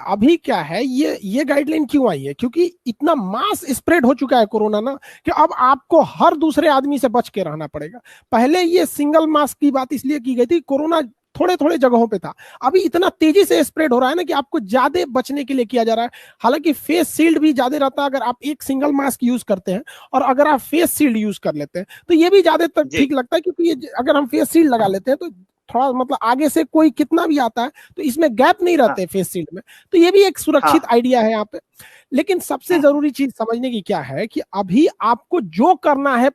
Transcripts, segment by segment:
अभी क्या है, ये गाइडलाइन क्यों आई है? क्योंकि इतना मास स्प्रेड हो चुका है कोरोना ना, कि अब आपको हर दूसरे आदमी से बच के रहना पड़ेगा। पहले ये सिंगल मास्क की बात इसलिए की गई थी, कोरोना थोड़े थोड़े जगहों पे था। अभी इतना तेजी से स्प्रेड हो रहा है ना कि आपको ज्यादा बचने के लिए किया जा रहा है। हालांकि फेस शील्ड भी ज्यादा रहता है अगर आप एक सिंगल मास्क यूज करते हैं, और अगर आप फेस शील्ड यूज कर लेते हैं तो ये भी ज्यादातर जी। ठीक लगता है, क्योंकि ये अगर हम फेस शील्ड लगा लेते हैं तो थोड़ा मतलब आगे से कोई कितना भी आता है तो इसमें गैप नहीं हाँ रहते फेस शील्ड में। तो ये भी एक सुरक्षित हाँ। आइडिया है यहाँ पे। लेकिन सबसे जरूरी चीज समझने की क्या है कि अभी आपको जो करना है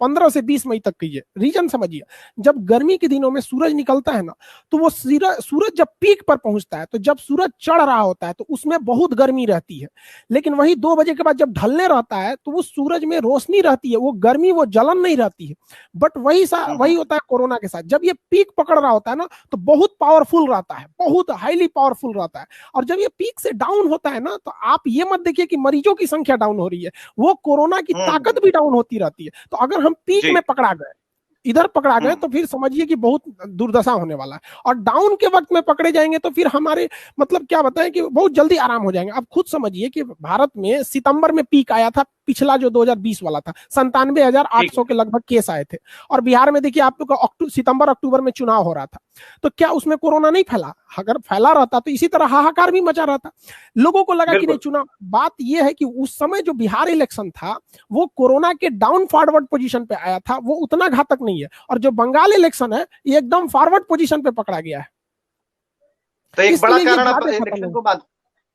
15 से 20 मई तक कीजिए। रीजन समझिए, जब गर्मी के दिनों में सूरज निकलता है ना, तो वो सूरज जब पीक पर पहुंचता है, तो जब सूरज चढ़ रहा होता है तो उसमें बहुत गर्मी रहती है। लेकिन वही 2 बजे के बाद जब ढलने रहता है तो वो सूरज में रोशनी रहती है, वो गर्मी, वो जलन नहीं रहती है। बट वही होता है कोरोना के साथ, जब ये पीक पकड़ रहा होता है ना तो बहुत पावरफुल रहता है, बहुत हाईली पावरफुल रहता है। और जब ये पीक से डाउन होता है ना, तो आप ये मत देखिए कि मरीजों की संख्या डाउन हो रही है, वो कोरोना की ताकत भी डाउन होती रहती है। तो अगर हम पीक जी। में पकड़ा गए, इधर पकड़ा गए, तो फिर समझिए कि बहुत दुर्दशा होने वाला है। और डाउन के वक्त में पकड़े जाएंगे तो फिर हमारे मतलब क्या बताएं कि बहुत जल्दी आराम हो जाएंगे। आप खुद समझिए कि भारत में सितंबर में पीक आया था, पिछला जो 2020 वाला था, 97,800 के लगभग केस आए थे। और बिहार में देखिए आप लोग का सितंबर अक्टूबर में चुनाव हो रहा था, तो क्या उसमें कोरोना नहीं फैला? अगर फैला रहता तो इसी तरह हाहाकार भी मचा रहता। लोगों को लगा कि नहीं बिल्कुल। चुनाव, बात यह है कि उस समय जो बिहार इलेक्शन था वो कोरोना के डाउन फॉरवर्ड पोजीशन पे आया था, वो उतना घातक नहीं है। और जो बंगाल इलेक्शन है ये एकदम फॉरवर्ड पोजीशन पे पकड़ा गया है, तो एक बड़ा इसलिए ये कारण आप ज्यादा खतरनाक इलेक्शन है। को मान,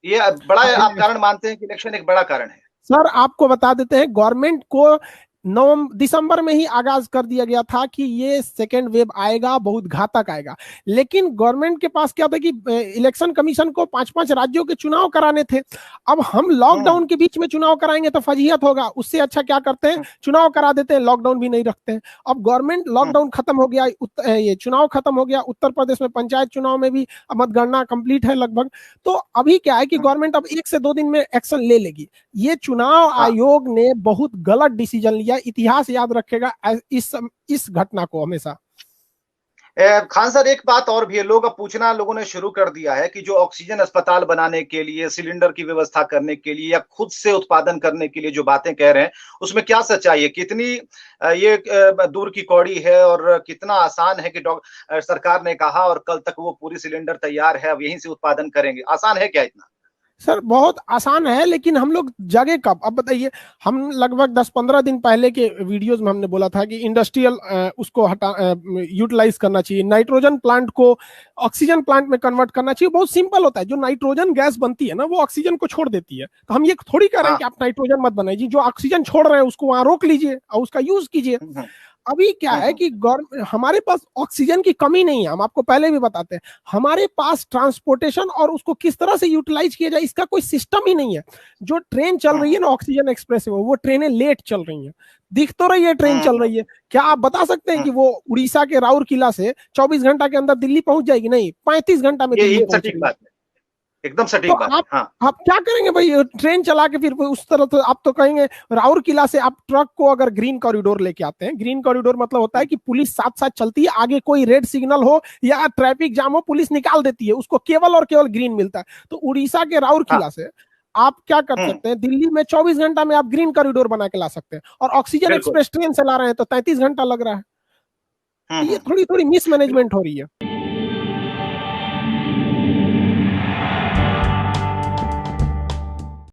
ये बड़ा आप हाँ, कारण मानते हैं कि इलेक्शन एक बड़ा कारण है? सर आपको बता देते हैं, गवर्नमेंट को नवंबर दिसंबर में ही आगाज कर दिया गया था कि ये सेकेंड वेव आएगा, बहुत घातक आएगा। लेकिन गवर्नमेंट के पास क्या था कि इलेक्शन कमीशन को 5-5 राज्यों के चुनाव कराने थे। अब हम लॉकडाउन के बीच में चुनाव कराएंगे तो फजीहत होगा, उससे अच्छा क्या करते हैं, चुनाव करा देते हैं, लॉकडाउन भी नहीं रखते हैं। अब गवर्नमेंट, लॉकडाउन खत्म हो गया, ये चुनाव खत्म हो गया, उत्तर प्रदेश में पंचायत चुनाव में भी मतगणना कंप्लीट है लगभग। तो अभी क्या है कि गवर्नमेंट अब 1 से 2 दिन में एक्शन ले लेगी। ये चुनाव आयोग ने बहुत गलत डिसीजन लिया, इतिहास याद रखेगा इस घटना को हमेशा। खान सर, एक बात और भी है, लोग अब पूछना लोगों ने शुरू कर दिया है कि जो ऑक्सीजन अस्पताल बनाने के लिए, सिलेंडर की व्यवस्था करने के लिए या खुद से उत्पादन करने के लिए जो बातें कह रहे हैं उसमें क्या सच्चाई है? कितनी ये दूर की कौड़ी है और कितना आसान है कि सरकार ने कहा और कल तक वो पूरी सिलेंडर तैयार है, अब यहीं से उत्पादन करेंगे, आसान है क्या इतना? सर बहुत आसान है, लेकिन हम लोग जगे कब? अब बताइए, हम लगभग 10-15 दिन पहले के वीडियोस में हमने बोला था कि इंडस्ट्रियल उसको हटा यूटिलाइज करना चाहिए, नाइट्रोजन प्लांट को ऑक्सीजन प्लांट में कन्वर्ट करना चाहिए। बहुत सिंपल होता है, जो नाइट्रोजन गैस बनती है ना वो ऑक्सीजन को छोड़ देती है। तो हम ये थोड़ी कह रहे हैं हाँ। कि आप नाइट्रोजन मत बनाइए, जो ऑक्सीजन छोड़ रहे हैं उसको वहां रोक लीजिए और उसका यूज कीजिए। अभी क्या है कि हमारे पास ऑक्सीजन की कमी नहीं है, हम आपको पहले भी बताते हैं। हमारे पास ट्रांसपोर्टेशन और उसको किस तरह से यूटिलाइज किया जाए इसका कोई सिस्टम ही नहीं है। जो ट्रेन चल रही है ना ऑक्सीजन एक्सप्रेस में, वो ट्रेनें लेट चल रही हैं। दिख तो रही है ट्रेन चल रही है, क्या आप बता सकते हैं कि वो उड़ीसा के राउरकेला से 24 घंटा के अंदर दिल्ली पहुंच जाएगी? नहीं, 35 घंटा में दिल्ली ये पहुंच सटीक रही है। बात है, एकदम तो सटीक बात है। हाँ। आप क्या करेंगे भाई, ट्रेन चला के फिर उस तरह? तो आप तो कहेंगे राउरकेला से आप ट्रक को अगर ग्रीन कॉरिडोर लेके आते हैं, ग्रीन कॉरिडोर मतलब होता है कि पुलिस साथ साथ चलती है, आगे कोई रेड सिग्नल हो या ट्रैफिक जाम हो पुलिस निकाल देती है, उसको केवल और केवल ग्रीन मिलता है। तो उड़ीसा के राउरकेला से आप क्या कर सकते हैं, दिल्ली में 24 घंटा में आप ग्रीन कॉरिडोर बना के ला सकते हैं, और ऑक्सीजन बिल्कुल। एक्सप्रेस ट्रेन से ला रहे हैं तो 33 घंटा लग रहा है। तो ये थोड़ी थोड़ी मिसमैनेजमेंट हो रही है।